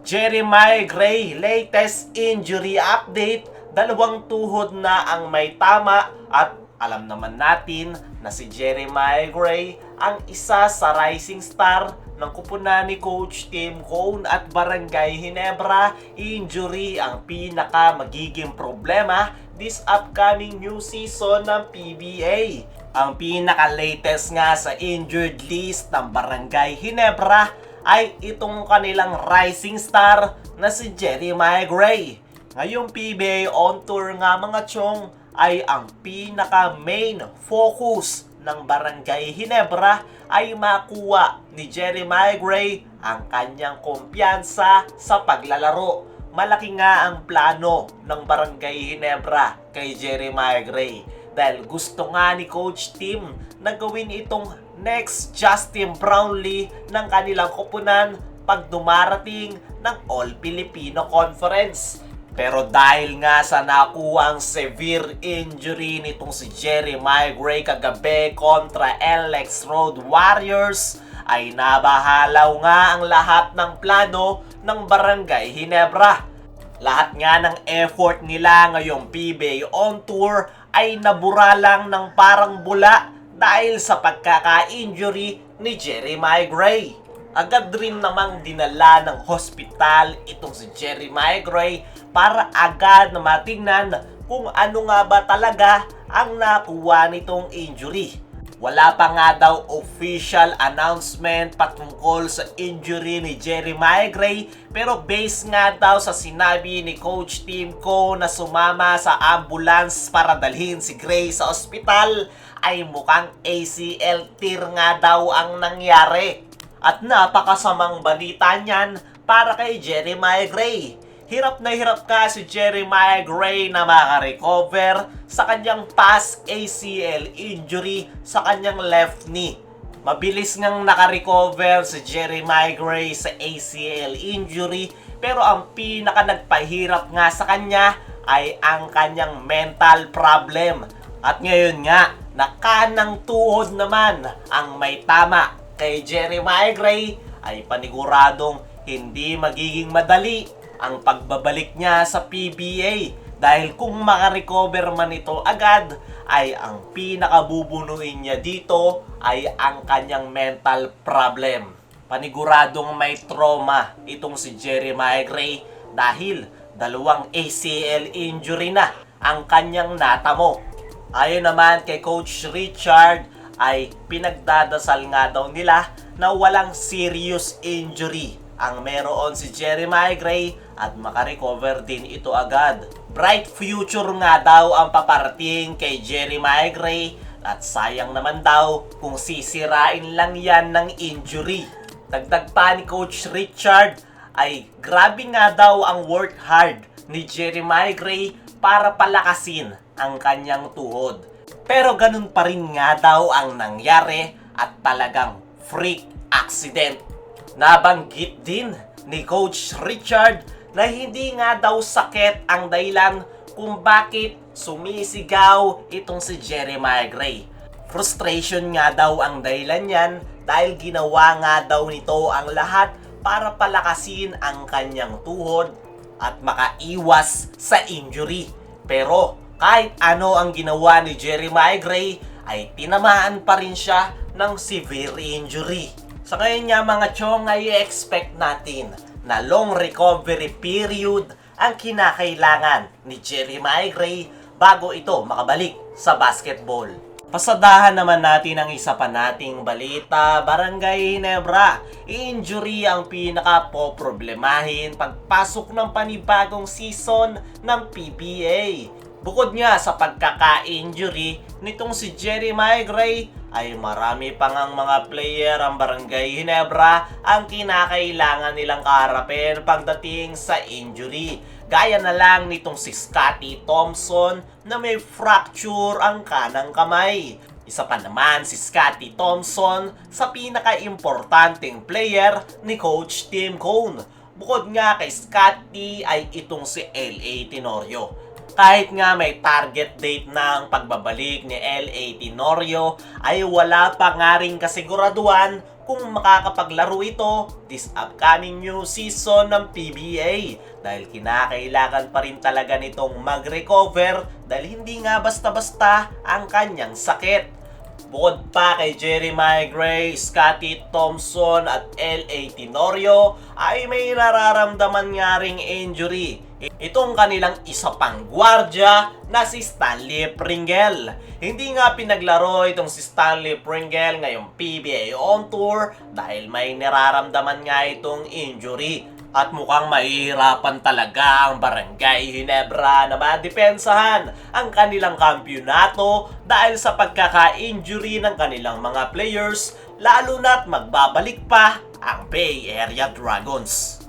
Jeremiah Gray, latest injury update, dalawang tuhod na ang may tama at alam naman natin na si Jeremiah Gray ang isa sa rising star ng kupunan ni Coach Tim Cone at Barangay Ginebra. Injury ang pinaka magiging problema this upcoming new season ng PBA. Ang pinaka-latest nga sa injured list ng Barangay Ginebra ay itong kanilang rising star na si Jeremiah Gray. Ngayong PBA on tour nga mga chong ay ang pinaka-main focus ng Barangay Ginebra ay makuha ni Jeremiah Gray ang kanyang kumpiyansa sa paglalaro. Malaki nga ang plano ng Barangay Ginebra kay Jeremiah Gray dahil gusto nga ni Coach Tim na gawin itong next Justin Brownlee ng kanilang kupunan pag dumarating ng All-Filipino Conference. Pero dahil nga sa nakuhang severe injury nitong si Jeremiah Gray kagabi kontra LX Road Warriors, ay nabahalaw nga ang lahat ng plano ng Barangay Ginebra. Lahat nga ng effort nila ngayong PBA on tour ay nabura lang ng parang bula dahil sa pagkaka-injury ni Jeremiah Gray. Agad rin namang dinala ng hospital itong si Jeremiah Gray para agad na matingnan kung ano nga ba talaga ang nakuha nitong injury. Wala pa nga daw official announcement patungkol sa injury ni Jeremiah Gray, pero based nga daw sa sinabi ni Coach Tim Cone na sumama sa ambulance para dalhin si Gray sa ospital, ay mukhang ACL tear nga daw ang nangyari. At napakasamang balita niyan para kay Jeremiah Gray. Hirap na hirap ka si Jeremiah Gray na makarecover sa kanyang past ACL injury sa kanyang left knee. Mabilis ngang nakarecover si Jeremiah Gray sa ACL injury, pero ang pinaka nagpahirap nga sa kanya ay ang kanyang mental problem. At ngayon nga, na kanang tuhod naman ang may tama kay Jeremiah Gray, ay paniguradong hindi magiging madali ang pagbabalik niya sa PBA dahil kung makarecover man ito agad ay ang pinakabubunuin niya dito ay ang kanyang mental problem. Paniguradong may trauma itong si Jeremiah Gray dahil dalawang ACL injury na ang kanyang natamo. Ayon naman kay Coach Richard ay pinagdadasal nga daw nila na walang serious injury ang meron si Jeremiah Gray at makarecover din ito agad. Bright future nga daw ang paparating kay Jeremiah Gray at sayang naman daw kung sisirain lang yan ng injury. Dagdag pa ni Coach Richard ay grabe nga daw ang work hard ni Jeremiah Gray para palakasin ang kanyang tuhod. Pero ganun pa rin nga daw ang nangyari at talagang freak accident. Nabanggit din ni Coach Richard na hindi nga daw sakit ang dahilan kung bakit sumisigaw itong si Jeremiah Gray. Frustration nga daw ang dahilan niyan dahil ginawa nga daw nito ang lahat para palakasin ang kanyang tuhod at makaiwas sa injury. Pero kahit ano ang ginawa ni Jeremiah Gray ay tinamaan pa rin siya ng severe injury. Sa ngayon nga mga chong ay expect natin na long recovery period ang kinakailangan ni Jeremiah Gray bago ito makabalik sa basketball. Pasadahan naman natin ang isa pa nating balita. Barangay Ginebra, injury ang pinaka-poproblemahin pagpasok ng panibagong season ng PBA. Bukod nga sa pagkaka-injury nitong si Jeremiah Gray, ay marami pang ang mga player ang Barangay Ginebra ang kinakailangan nilang kaharapin pagdating sa injury. Gaya na lang nitong si Scotty Thompson na may fracture ang kanang kamay. Isa pa naman si Scotty Thompson sa pinaka-importanting player ni Coach Tim Cone. Bukod nga kay Scotty ay itong si L.A. Tenorio. Kahit nga may target date na ang pagbabalik ni L.A. Tenorio, ay wala pa nga rin kasiguraduhan kung makakapaglaro ito this upcoming new season ng PBA dahil kinakailangan pa rin talaga nitong mag-recover dahil hindi nga basta-basta ang kanyang sakit. Bukod pa kay Jeremiah Gray, Scottie Thompson at L.A. Tenorio ay may nararamdaman nga ring injury. Itong kanilang isa pang gwardya na si Stanley Pringle. Hindi nga pinaglaro itong si Stanley Pringle ngayong PBA On Tour dahil may nararamdaman nga itong injury. At mukhang mahihirapan talaga ang Barangay Ginebra na madepensahan ang kanilang kampyonato dahil sa pagkaka-injury ng kanilang mga players lalo na't magbabalik pa ang Bay Area Dragons.